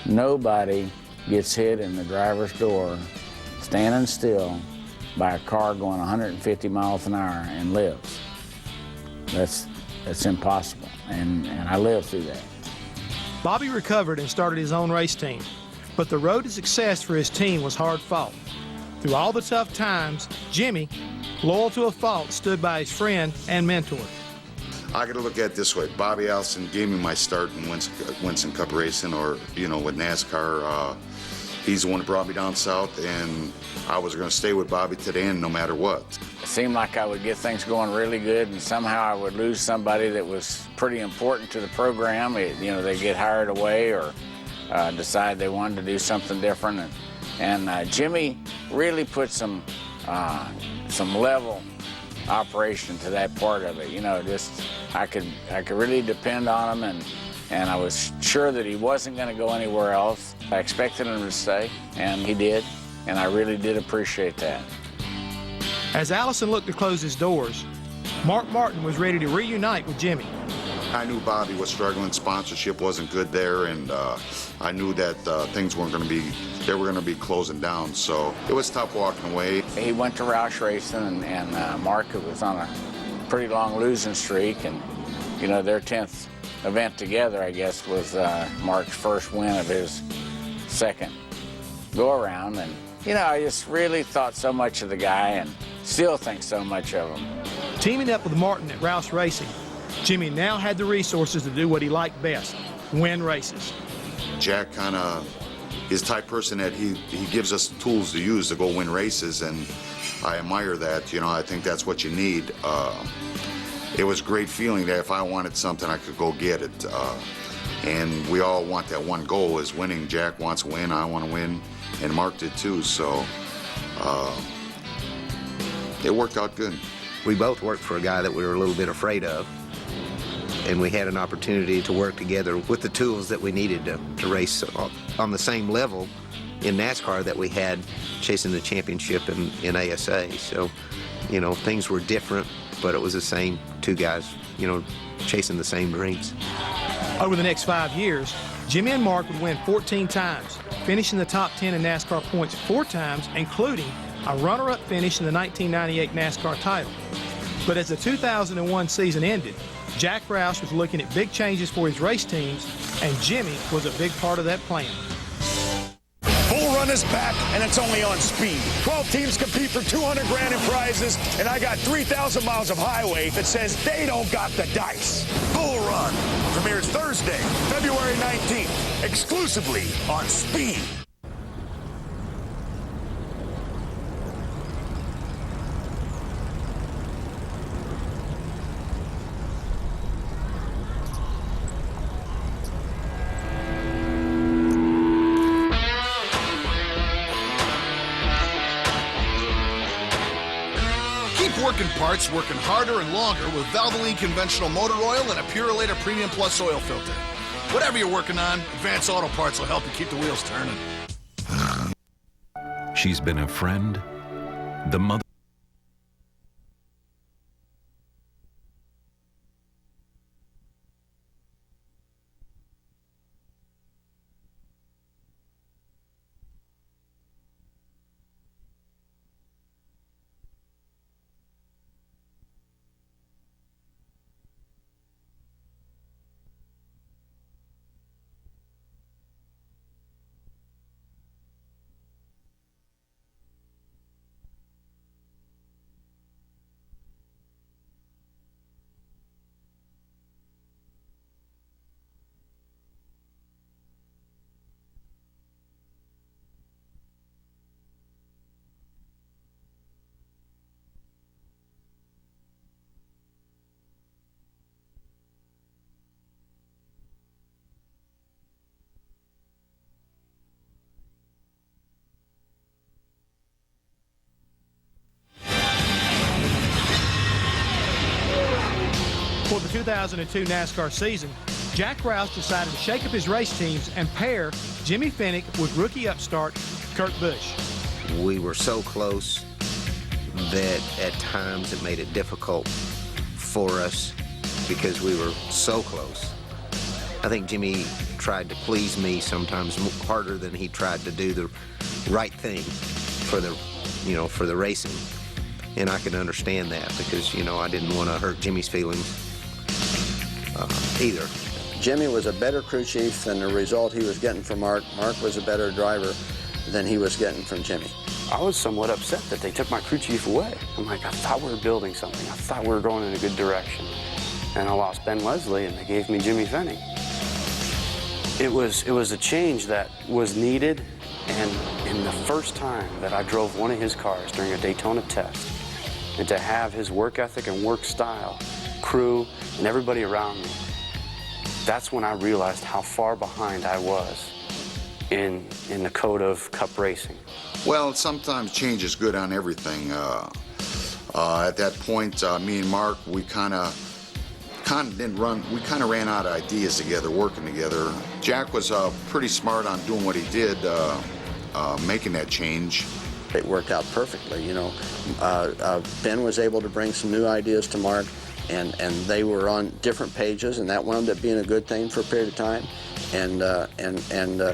Nobody gets hit in the driver's door standing still by a car going 150 miles an hour and lives. That's impossible, and I lived through that. Bobby recovered and started his own race team, but the road to success for his team was hard fought. Through all the tough times, Jimmy, loyal to a fault, stood by his friend and mentor. I got to look at it this way. Bobby Allison gave me my start in Winston Cup racing, or with NASCAR. He's the one that brought me down south, and I was going to stay with Bobby to the end no matter what. It seemed like I would get things going really good, and somehow I would lose somebody that was pretty important to the program. They get hired away or decide they wanted to do something different. And Jimmy really put some level operation to that part of it. I could really depend on him, and I was sure that he wasn't going to go anywhere else. I expected him to stay, and he did, and I really did appreciate that. As Allison looked to close his doors, Mark Martin was ready to reunite with Jimmy. I knew Bobby was struggling, sponsorship wasn't good there, and I knew that things weren't going to be, they were going to be closing down, so it was tough walking away. He went to Roush Racing, and Mark was on a pretty long losing streak, and their 10th event together, I guess, was Mark's first win of his second go-around, and I just really thought so much of the guy and still think so much of him. Teaming up with Martin at Roush Racing, Jimmy now had the resources to do what he liked best, win races. Jack kind of is the type person that he gives us the tools to use to go win races, and I admire that. I think that's what you need. It was a great feeling that if I wanted something, I could go get it. And we all want that one goal is winning. Jack wants to win, I want to win, and Mark did too, so it worked out good. We both worked for a guy that we were a little bit afraid of, and we had an opportunity to work together with the tools that we needed to race on the same level in NASCAR that we had chasing the championship in ASA. So, things were different, but it was the same two guys, chasing the same dreams. Over the next 5 years, Jimmy and Mark would win 14 times, finishing the top 10 in NASCAR points 4 times, including a runner-up finish in the 1998 NASCAR title. But as the 2001 season ended, Jack Roush was looking at big changes for his race teams, and Jimmy was a big part of that plan. Bull Run is back, and it's only on speed. 12 teams compete for $200 grand in prizes, and I got 3,000 miles of highway that says they don't got the dice. Bull Run premieres Thursday, February 19th, exclusively on Speed. Working parts, working harder and longer with Valvoline Conventional Motor Oil and a Purolator Premium Plus oil filter. Whatever you're working on, Advance Auto Parts will help you keep the wheels turning. She's been a friend, the mother. 2002 NASCAR season, Jack Roush decided to shake up his race teams and pair Jimmy Fennig with rookie upstart Kurt Busch. We were so close that at times it made it difficult for us because we were so close. I think Jimmy tried to please me sometimes harder than he tried to do the right thing for the, for the racing. And I can understand that because, I didn't want to hurt Jimmy's feelings either. Jimmy was a better crew chief than the result he was getting from Mark. Mark was a better driver than he was getting from Jimmy. I was somewhat upset that they took my crew chief away. I'm like, I thought we were building something. I thought we were going in a good direction. And I lost Ben Leslie, and they gave me Jimmy Fennig. It was a change that was needed, and in the first time that I drove one of his cars during a Daytona test, and to have his work ethic and work style, crew, and everybody around me, that's when I realized how far behind I was in the code of Cup racing. Well, sometimes change is good on everything. At that point, me and Mark, we kind of ran out of ideas together, working together. Jack was pretty smart on doing what he did, making that change. It worked out perfectly, Ben was able to bring some new ideas to Mark, and they were on different pages, and that wound up being a good thing for a period of time. And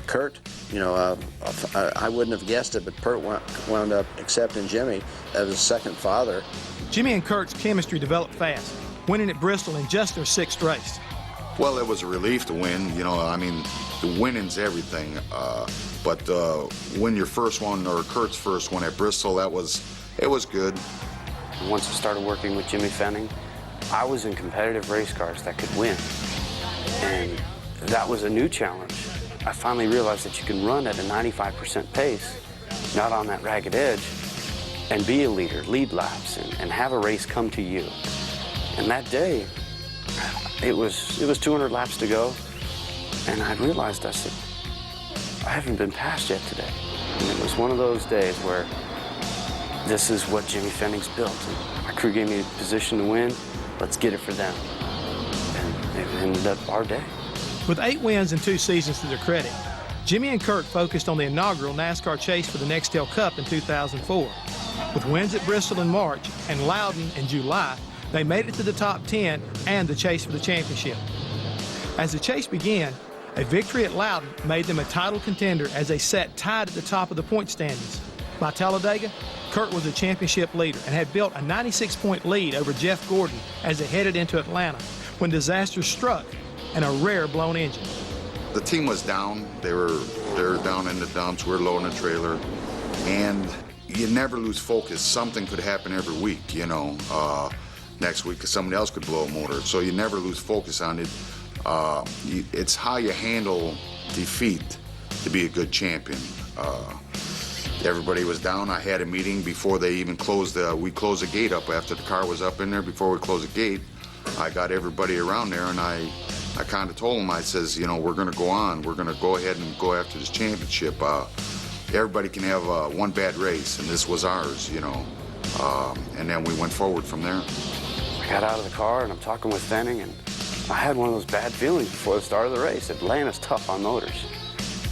Kurt, I wouldn't have guessed it, but Kurt wound up accepting Jimmy as his second father. Jimmy and Kurt's chemistry developed fast, winning at Bristol in just their 6th race. Well, it was a relief to win. The winning's everything. But win your first one, or Kurt's first one at Bristol, it was good. Once I started working with Jimmy Fennig, I was in competitive race cars that could win. And that was a new challenge. I finally realized that you can run at a 95% pace, not on that ragged edge, and be a leader, lead laps, and have a race come to you. And that day, it was 200 laps to go, and I realized, I said, I haven't been passed yet today. And it was one of those days where this is what Jimmy Fennig's built. And my crew gave me a position to win. Let's get it for them. And it ended up our day. With 8 wins and 2 seasons to their credit, Jimmy and Kurt focused on the inaugural NASCAR chase for the Nextel Cup in 2004. With wins at Bristol in March and Loudon in July, they made it to the top 10 and the chase for the championship. As the chase began, a victory at Loudon made them a title contender as they sat tied at the top of the point standings. By Talladega, Kurt was a championship leader and had built a 96-point lead over Jeff Gordon as they headed into Atlanta when disaster struck and a rare blown engine. The team was down. They were down in the dumps. We're low in the trailer. And you never lose focus. Something could happen every week, Next week, somebody else could blow a motor. So you never lose focus on it. It's how you handle defeat to be a good champion. Everybody was down. I had a meeting before they even closed we closed the gate up after the car was up in there. Before we closed the gate, I got everybody around there, and I kind of told them, I says, we're going to go on. We're going to go ahead and go after this championship. Everybody can have one bad race, and this was ours, and then we went forward from there. I got out of the car, and I'm talking with Fennig, and I had one of those bad feelings before the start of the race. Atlanta's tough on motors,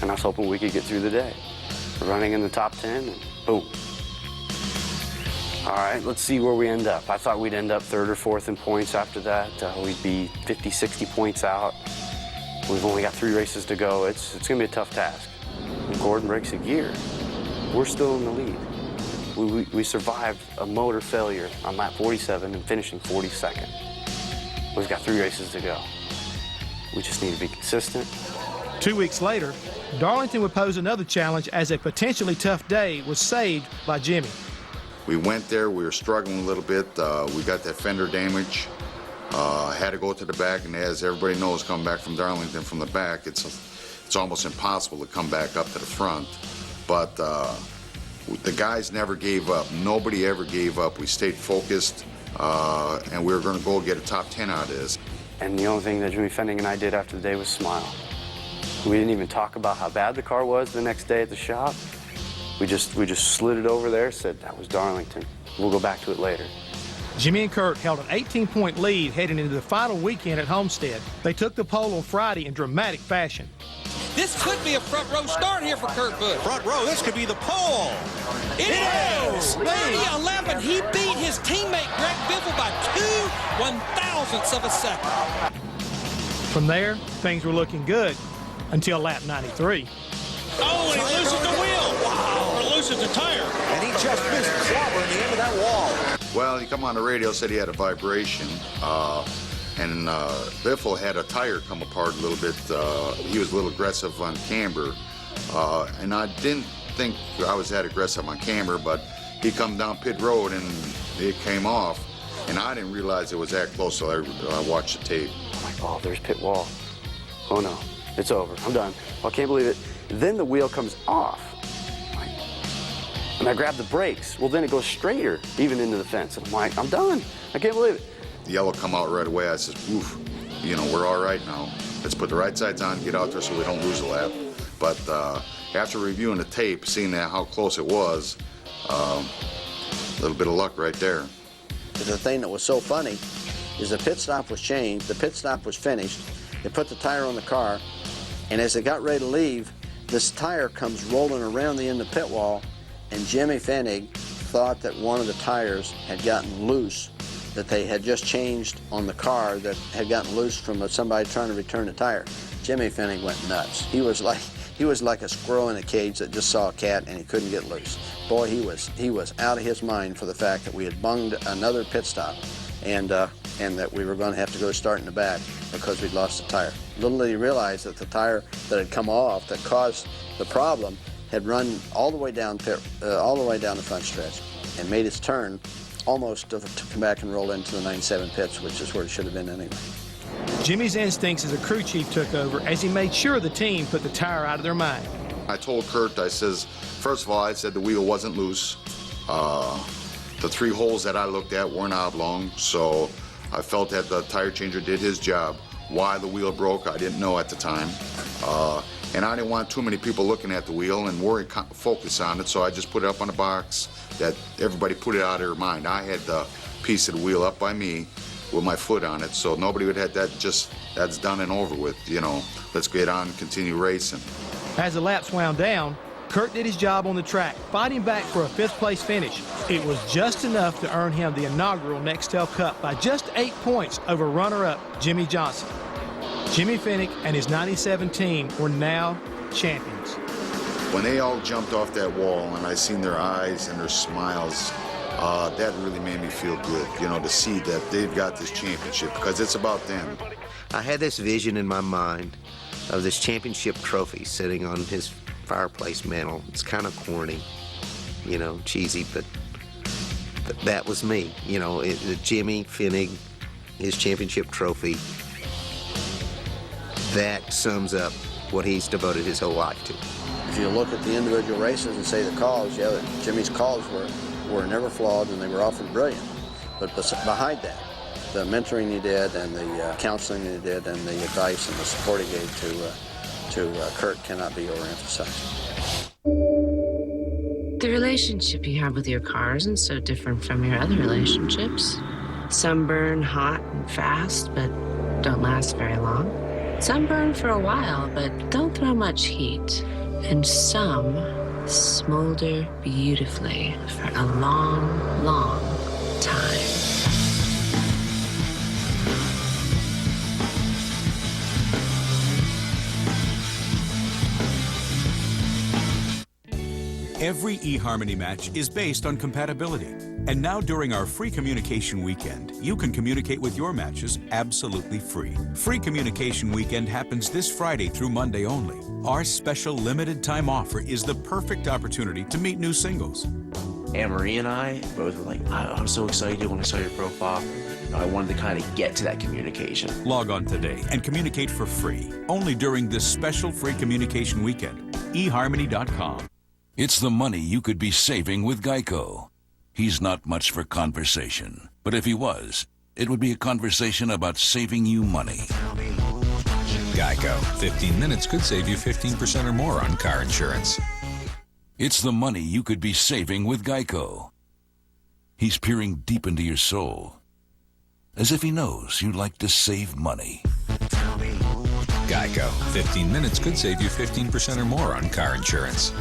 and I was hoping we could get through the day. We're running in the top 10, and boom. All right, let's see where we end up. I thought we'd end up 3rd or 4th in points after that. We'd be 50, 60 points out. We've only got 3 races to go. It's going to be a tough task. When Gordon breaks a gear, we're still in the lead. We survived a motor failure on lap 47 and finishing 42nd. We've got 3 races to go. We just need to be consistent. 2 weeks later, Darlington would pose another challenge as a potentially tough day was saved by Jimmy. We went there. We were struggling a little bit. We got that fender damage. Had to go to the back, and as everybody knows, coming back from Darlington from the back, it's almost impossible to come back up to the front. But the guys never gave up. Nobody ever gave up. We stayed focused, and we were going to go get a top 10 out of this. And the only thing that Jimmy Fennig and I did after the day was smile. We didn't even talk about how bad the car was the next day at the shop. We just slid it over there, said that was Darlington. We'll go back to it later. Jimmy and Kurt held an 18-point lead heading into the final weekend at Homestead. They took the pole on Friday in dramatic fashion. This could be a front row start here for Kurt Busch. Front row, this could be the pole. It is! 30-11, he beat his teammate Greg Biffle by 2/1000ths of a second. From there, things were looking good until lap 93. Oh, and he loses the wheel. Wow. Or loses the tire. And he just missed Slobber in the end of that wall. Well, he come on the radio, said he had a vibration, and Biffle had a tire come apart a little bit. He was a little aggressive on camber, and I didn't think I was that aggressive on camber, but he come down pit road and it came off, and I didn't realize it was that close, so I watched the tape. Oh my God, there's pit wall. Oh no, it's over, I'm done. I can't believe it. Then the wheel comes off. And I grab the brakes. Well, then it goes straighter, even into the fence. And I'm like, I'm done. I can't believe it. The yellow come out right away. I says, oof, you know, we're all right now. Let's put the right sides on, get out there so we don't lose a lap. But after reviewing the tape, seeing how close it was, a little bit of luck right there. The thing that was so funny is the pit stop was changed, the pit stop was finished, they put the tire on the car, and as they got ready to leave, this tire comes rolling around the end of the pit wall, and Jimmy Fennig thought that one of the tires had gotten loose, that they had just changed on the car that had gotten loose from somebody trying to return the tire. Jimmy Fennig went nuts. He was like a squirrel in a cage that just saw a cat and he couldn't get loose. Boy, he was out of his mind for the fact that we had bunged another pit stop and that we were going to have to go start in the back because we'd lost the tire. Little did he realize that the tire that had come off that caused the problem had run all the way down the front stretch and made its turn almost to come back and roll into the 97 pits, which is where it should have been anyway. Jimmy's instincts as a crew chief took over as he made sure the team put the tire out of their mind. I told Kurt, I says, first of all, I said the wheel wasn't loose. The 3 holes that I looked at weren't oblong, so I felt that the tire changer did his job. Why the wheel broke, I didn't know at the time. And I didn't want too many people looking at the wheel and focus on it, so I just put it up on a box that everybody put it out of their mind. I had the piece of the wheel up by me with my foot on it, so nobody would have that, that's done and over with, you know. Let's get on and continue racing. As the laps wound down, Kurt did his job on the track, fighting back for a 5th place finish. It was just enough to earn him the inaugural Nextel Cup by just 8 points over runner-up Jimmy Johnson. Jimmy Fennig and his 97 team were now champions. When they all jumped off that wall and I seen their eyes and their smiles, that really made me feel good, you know, to see that they've got this championship because it's about them. I had this vision in my mind of this championship trophy sitting on his fireplace mantle. It's kind of corny, you know, cheesy, but that was me, you know, Jimmy Fennig, his championship trophy. That sums up what he's devoted his whole life to. If you look at the individual races and say the calls, yeah, Jimmy's calls were never flawed and they were often brilliant. But behind that, the mentoring he did and the counseling he did and the advice and the support he gave to Kurt cannot be overemphasized. The relationship you have with your car isn't so different from your other relationships. Some burn hot and fast, but don't last very long. Some burn for a while, but don't throw much heat. And some smolder beautifully for a long, long time. Every eHarmony match is based on compatibility. And now during our free communication weekend, you can communicate with your matches absolutely free. Free communication weekend happens this Friday through Monday only. Our special limited time offer is the perfect opportunity to meet new singles. Anne-Marie and I both were like, I was so excited when I saw your profile. I wanted to kind of get to that communication. Log on today and communicate for free. Only during this special free communication weekend. eHarmony.com. It's the money you could be saving with Geico. He's not much for conversation, but if he was, it would be a conversation about saving you money. Geico. 15 minutes could save you 15% or more on car insurance. It's the money you could be saving with Geico. He's peering deep into your soul, as if he knows you'd like to save money. Geico. 15 minutes could save you 15% or more on car insurance.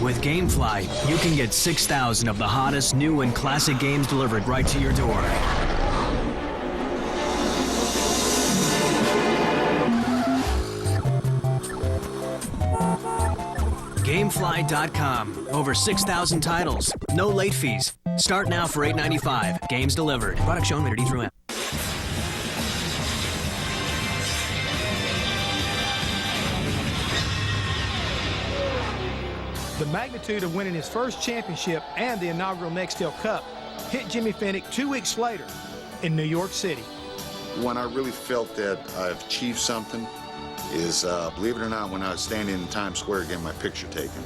With GameFly, you can get 6,000 of the hottest new and classic games delivered right to your door. GameFly.com. Over 6,000 titles. No late fees. Start now for $8.95. Games delivered. Product shown rated E through F. The magnitude of winning his first championship and the inaugural Nextel Cup hit Jimmy Fennig 2 weeks later in New York City. When I really felt that I've achieved something is, believe it or not, when I was standing in Times Square getting my picture taken.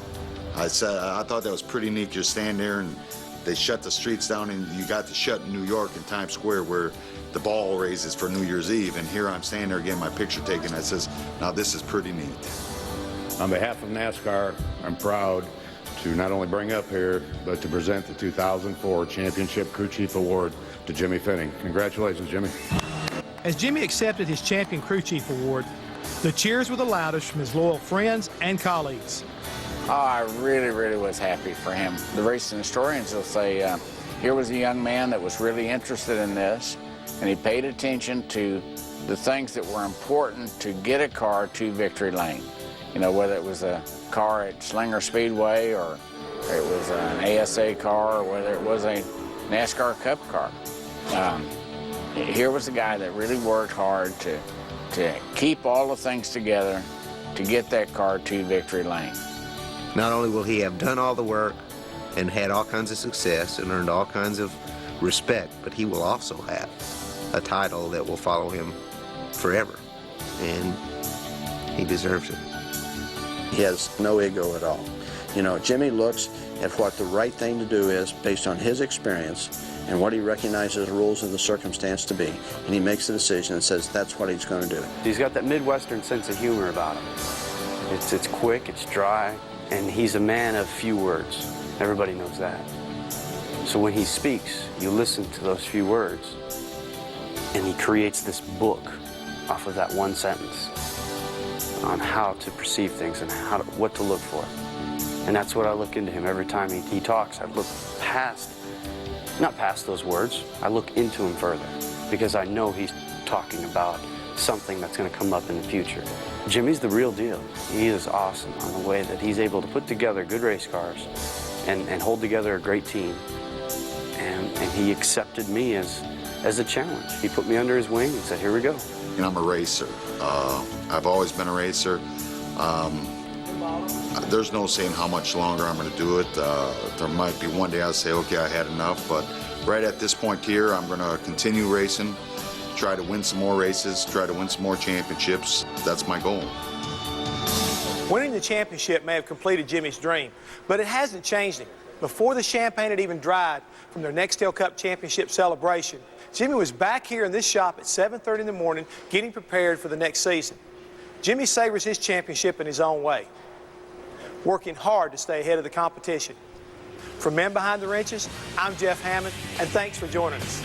I thought that was pretty neat. Just stand there and they shut the streets down, and you got to shut in New York in Times Square where the ball raises for New Year's Eve, and here I'm standing there getting my picture taken. I says, now this is pretty neat. On behalf of NASCAR, I'm proud to not only bring up here, but to present the 2004 Championship Crew Chief Award to Jimmy Fennig. Congratulations, Jimmy. As Jimmy accepted his Champion Crew Chief Award, the cheers were the loudest from his loyal friends and colleagues. Oh, I really was happy for him. The racing historians will say, here was a young man that was really interested in this, and he paid attention to the things that were important to get a car to victory lane. You know, whether it was a car at Slinger Speedway or it was an ASA car or whether it was a NASCAR Cup car. Here was a guy that really worked hard to keep all the things together to get that car to victory lane. Not only will he have done all the work and had all kinds of success and earned all kinds of respect, but he will also have a title that will follow him forever, and he deserves it. He has no ego at all. You know, Jimmy looks at what the right thing to do is based on his experience and what he recognizes the rules of the circumstance to be, and he makes a decision and says that's what he's going to do. He's got that Midwestern sense of humor about him. It's quick, it's dry, and he's a man of few words. Everybody knows that. So when he speaks, you listen to those few words, and he creates this book off of that one sentence on how to perceive things and what to look for. And that's what I look into him every time he talks. I look not past those words, I look into him further because I know he's talking about something that's going to come up in the future. Jimmy's the real deal. He is awesome on the way that he's able to put together good race cars and hold together a great team. And he accepted me as a challenge. He put me under his wing and said, here we go. And I'm a racer. I've always been a racer. There's no saying how much longer I'm going to do it. There might be one day I'll say, okay, I had enough. But right at this point here, I'm going to continue racing, try to win some more races, try to win some more championships. That's my goal. Winning the championship may have completed Jimmy's dream, but it hasn't changed him. Before the champagne had even dried from their Nextel Cup championship celebration, Jimmy was back here in this shop at 7:30 in the morning getting prepared for the next season. Jimmy savors his championship in his own way, working hard to stay ahead of the competition. From Men Behind the Wrenches, I'm Jeff Hammond, and thanks for joining us.